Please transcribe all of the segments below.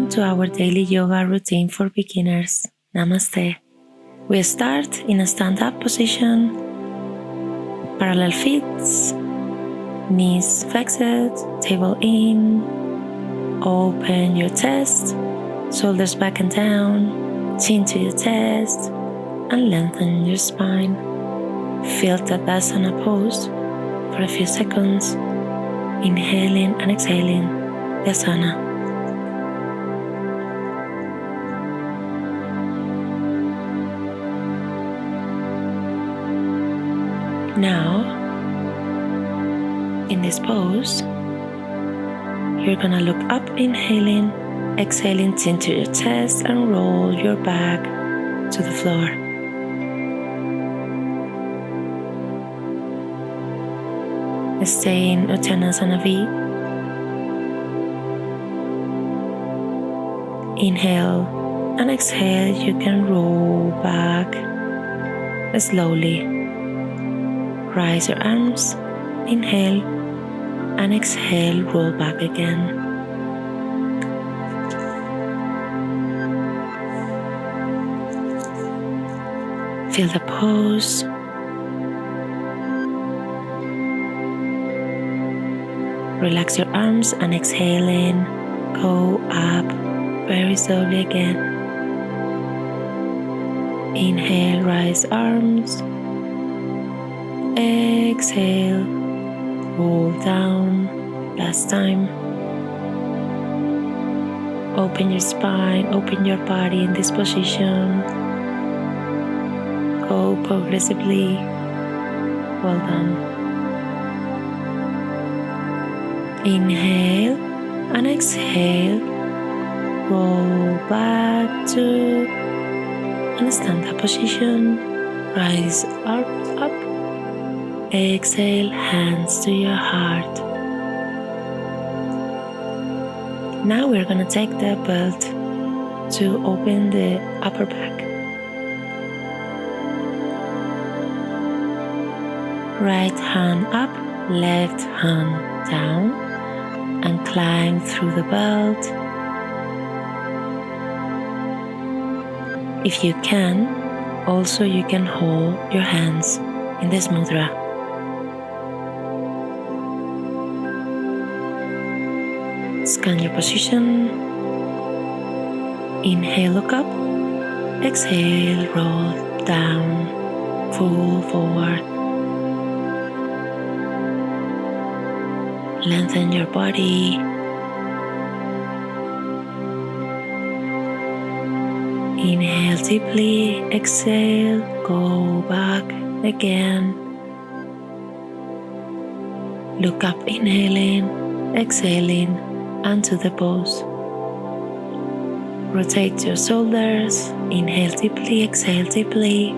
welcome to our daily yoga routine for beginners. Namaste. We start in a stand-up position, parallel feet, knees flexed, table in, open your chest, shoulders back and down, chin to your chest, and lengthen your spine. Feel Tadasana pose for a few seconds, inhaling and exhaling the asana. Now, in this pose, you're gonna look up, inhaling, exhaling, chin to your chest, and roll your back to the floor. Stay in Uttanasana V. Inhale and exhale, you can roll back slowly. Rise your arms, inhale, and exhale, roll back again. Feel the pose. Relax your arms and exhaling, go up very slowly again. Inhale, rise arms. Exhale, roll down. Last time. Open your spine, open your body in this position. Go progressively. Well done. Inhale and exhale. Roll back to a stand-up position. Rise arms up. Exhale, hands to your heart. Now we're gonna take the belt to open the upper back. Right hand up, left hand down, and climb through the belt. If you can, also you can hold your hands in this mudra. Scan your position. Inhale, look up. Exhale, roll down, full forward. Lengthen your body. Inhale deeply, exhale, go back again. Look up, inhaling, exhaling, and to the pose. Rotate your shoulders, inhale deeply, exhale deeply,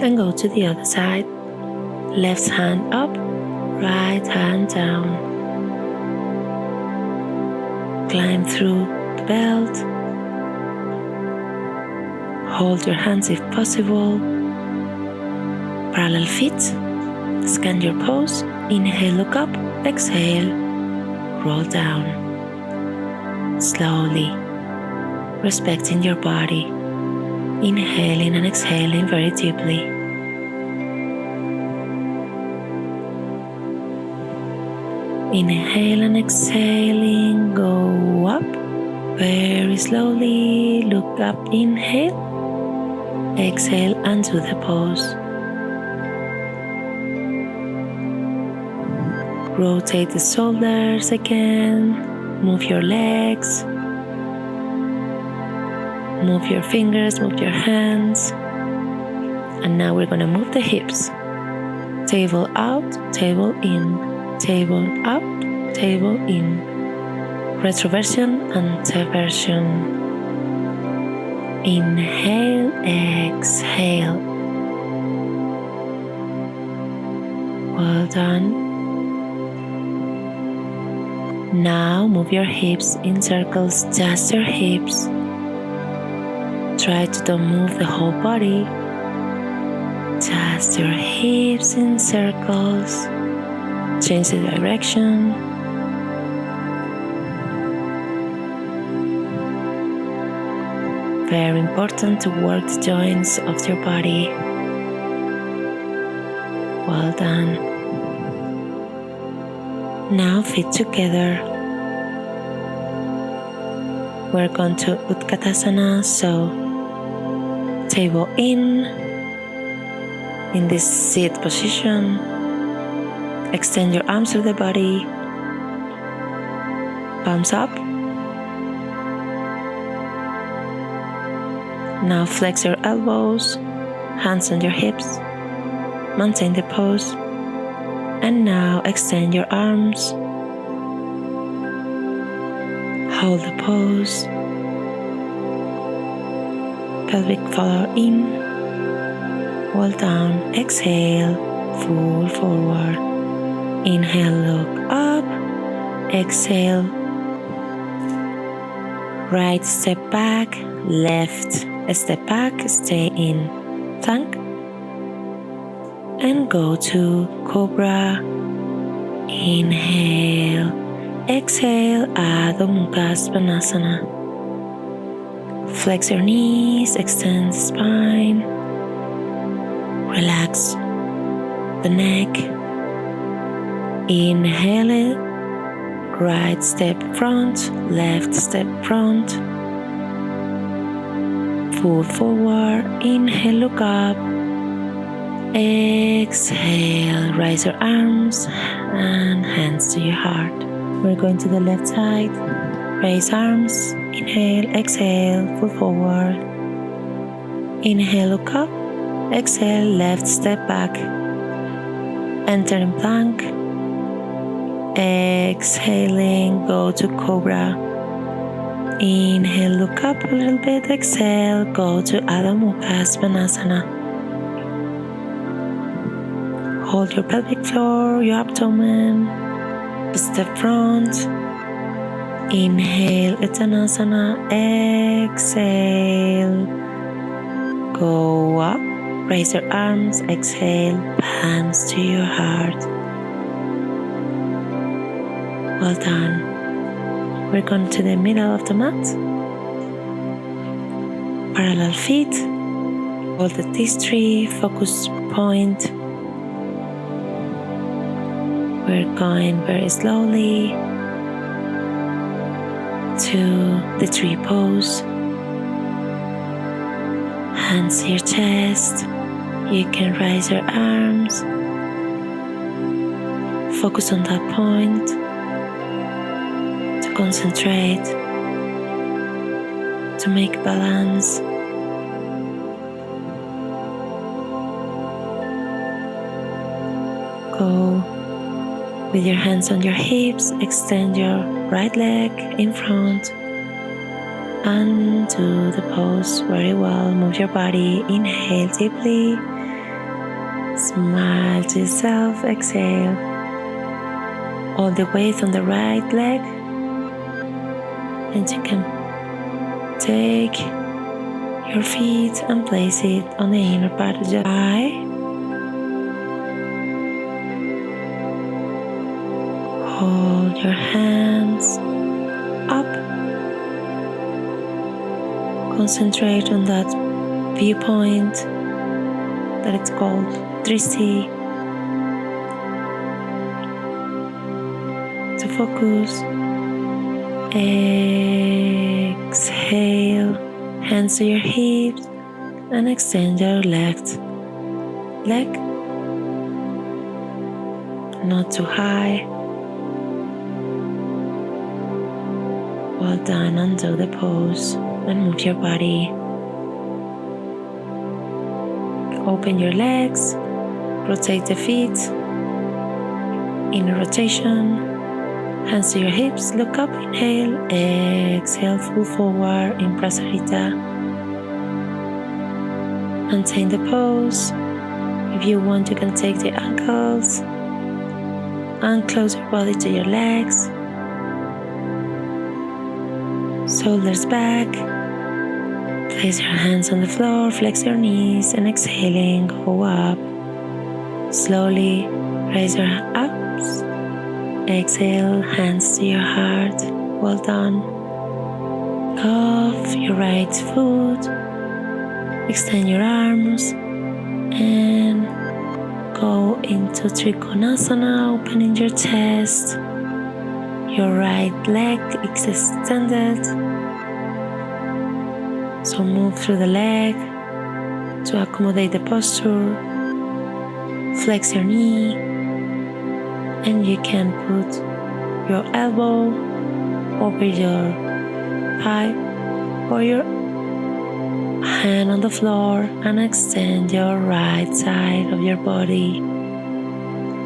and go to the other side. Left hand up, right hand down. Climb through the belt. Hold your hands if possible. Parallel feet. Scan your pose. Inhale, look up. Exhale, roll down. Slowly, respecting your body. Inhaling and exhaling very deeply. Inhale and exhaling, go up very slowly. Look up, inhale, exhale, and to the pose. Rotate the shoulders again. Move your legs. Move your fingers, move your hands. And now we're going to move the hips. Table out, table in. Table up, table in. Retroversion and traversion. Inhale, exhale. Well done. Now move your hips in circles, just your hips. Try to don't move the whole body. Just your hips in circles. Change the direction. Very important to work the joints of your body. Well done. Now feet together. We're going to Utkatasana, so table in this seat position. Extend your arms to the body, palms up. Now flex your elbows, hands on your hips, maintain the pose, and now extend your arms. Hold the pose. Pelvic floor in. Well done. Exhale, full forward. Inhale, look up. Exhale. Right step back, left step back, stay in plank. And go to Cobra. Inhale. Exhale, Adho Mukha Svanasana. Flex your knees, extend the spine. Relax the neck. Inhale, right step front, left step front. Full forward, inhale, look up. Exhale, raise your arms and hands to your heart. We're going to the left side. Raise arms. Inhale, exhale, full forward. Inhale, look up. Exhale, left step back. Enter in plank. Exhaling, go to Cobra. Inhale, look up a little bit. Exhale, go to Adho Mukha Svanasana. Hold your pelvic floor, your abdomen. Step front. Inhale, Uttanasana. Exhale. Go up. Raise your arms. Exhale. Palms to your heart. Well done. We're going to the middle of the mat. Parallel feet. Hold the T3 focus point. We're going very slowly to the tree pose. Hands to your chest. You can raise your arms. Focus on that point to concentrate, to make balance. Go with your hands on your hips, extend your right leg in front and do the pose very well. Move your body, inhale deeply, smile to yourself, exhale. All the weight on the right leg, and you can take your feet and place it on the inner part of your eye. Hold your hands up. Concentrate on that viewpoint that it's called Drishti. To focus. Exhale. Hands to your hips and extend your left leg. Not too high. Well done, undo the pose and move your body. Open your legs, rotate the feet, inner rotation, hands to your hips, look up, inhale, exhale, full forward in Prasarita. Maintain the pose. If you want, you can take the ankles and close your body to your legs. Shoulders back. Place your hands on the floor, flex your knees, and exhaling, go up. Slowly raise your arms. Exhale, hands to your heart. Well done. Cuff your right foot, extend your arms, and go into Trikonasana, opening your chest. Your right leg is extended, so move through the leg to accommodate the posture. Flex your knee, and you can put your elbow over your thigh or your hand on the floor and extend your right side of your body.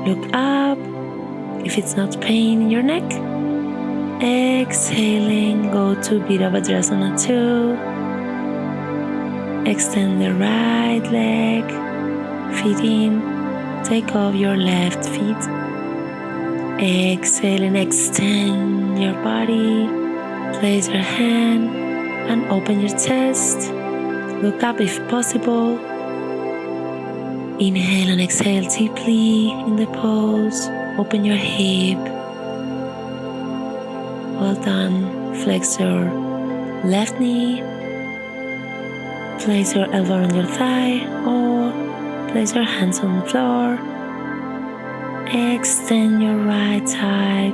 Look up if it's not pain in your neck. Exhaling, go to Virabhadrasana 2. Extend the right leg, feet in, take off your left feet. Exhale and extend your body. Place your hand and open your chest. Look up if possible. Inhale and exhale deeply in the pose. Open your hip. Well done. Flex your left knee. Place your elbow on your thigh or place your hands on the floor. Extend your right side.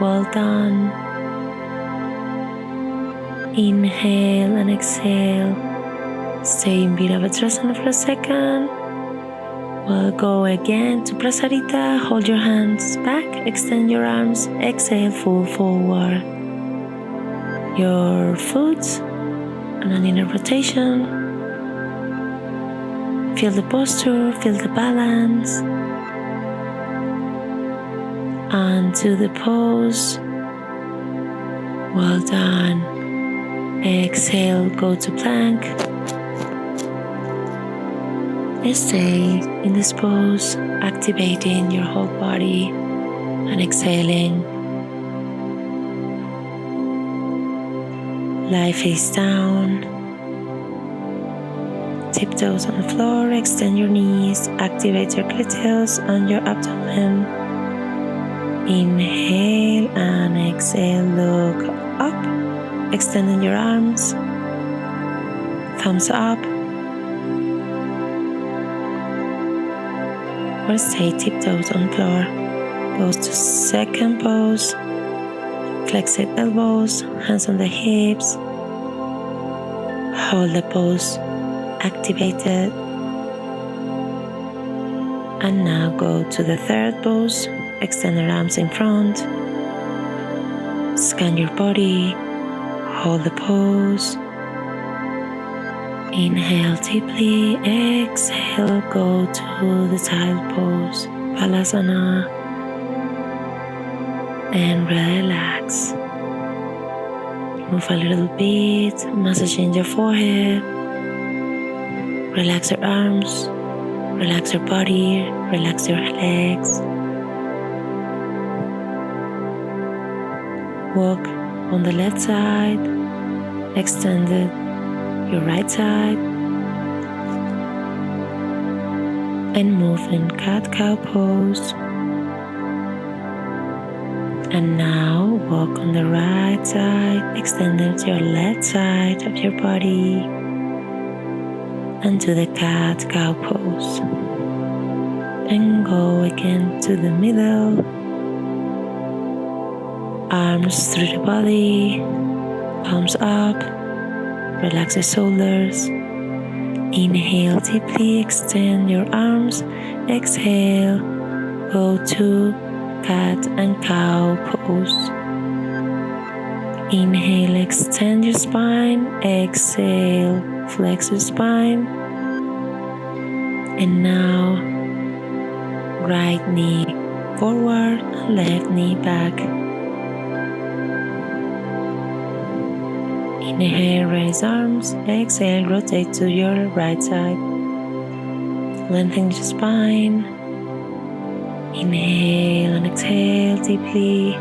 Well done. Inhale and exhale. Stay in Virabhadrasana for a second. We'll go again to Prasarita. Hold your hands back. Extend your arms. Exhale, fall forward. Your foot and an inner rotation. Feel the posture. Feel the balance. And to the pose. Well done. Exhale, go to plank. Stay in this pose, activating your whole body and exhaling. Lie face down. Tiptoes on the floor, extend your knees, activate your gluteus and your abdomen. Inhale and exhale, look up, extending your arms, thumbs up, or stay tiptoes on the floor. Go to second pose, flexed elbows, hands on the hips, hold the pose activated, and now go to the third pose. Extend your arms in front, scan your body, hold the pose, inhale deeply, exhale, go to the child pose, Balasana, and relax. Move a little bit, massaging your forehead, relax your arms, relax your body, relax your legs. Walk on the left side, extended your right side, and move in cat-cow pose. And now walk on the right side, extended your left side of your body, and do the cat-cow pose. And go again to the middle. Arms through the body, palms up, relax your shoulders. Inhale deeply, extend your arms. Exhale, go to cat and cow pose. Inhale, extend your spine. Exhale, flex your spine. And now, right knee forward, left knee back. Inhale, raise arms. Exhale, rotate to your right side. Lengthen your spine. Inhale and exhale deeply.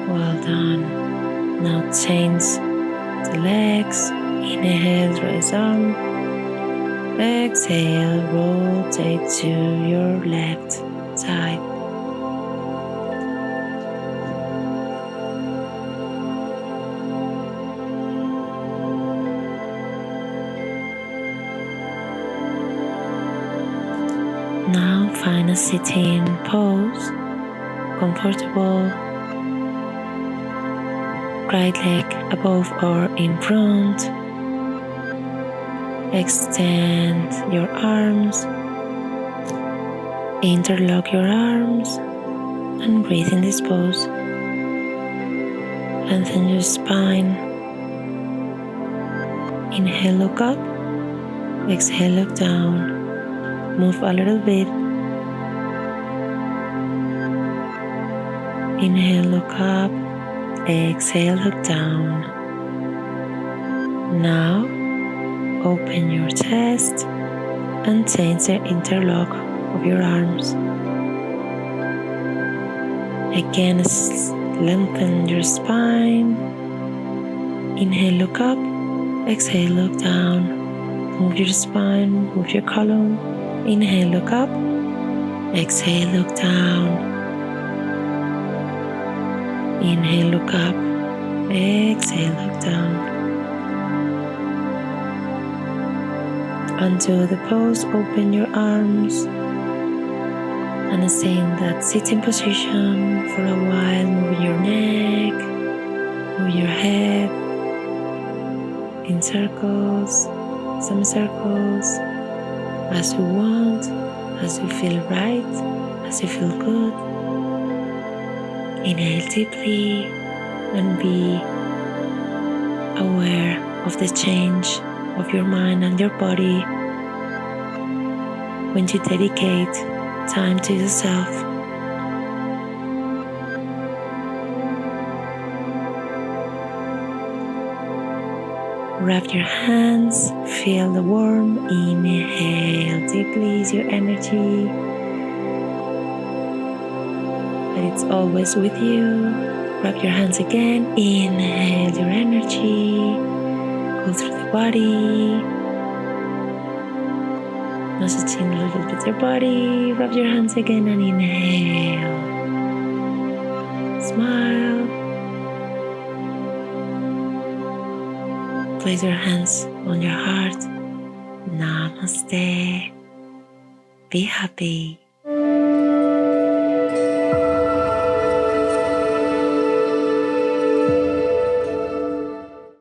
Well done. Now change the legs. Inhale, raise arm. Exhale, rotate to your left side. Now find a sitting pose, comfortable. Right leg above or in front. Extend your arms. Interlock your arms and breathe in this pose. Lengthen your spine. Inhale, look up. Exhale, look down. Move a little bit. Inhale, look up. Exhale, look down. Now, open your chest and change the interlock of your arms. Again, lengthen your spine. Inhale, look up. Exhale, look down. Move your spine, move your column. Inhale, look up. Exhale, look down. Inhale, look up. Exhale, look down. Until the pose, open your arms and stay in that sitting position for a while. Move your neck, move your head in circles, semicircles, as you want, as you feel right, as you feel good. Inhale deeply and be aware of the change of your mind and your body when you dedicate time to yourself. Wrap your hands, feel the warmth. Inhale deeply, is your energy, but it's always with you. Wrap your hands again. Inhale your energy, go through the body, massaging a little bit your body. Wrap your hands again and inhale. Smile. Place your hands on your heart. Namaste. Be happy.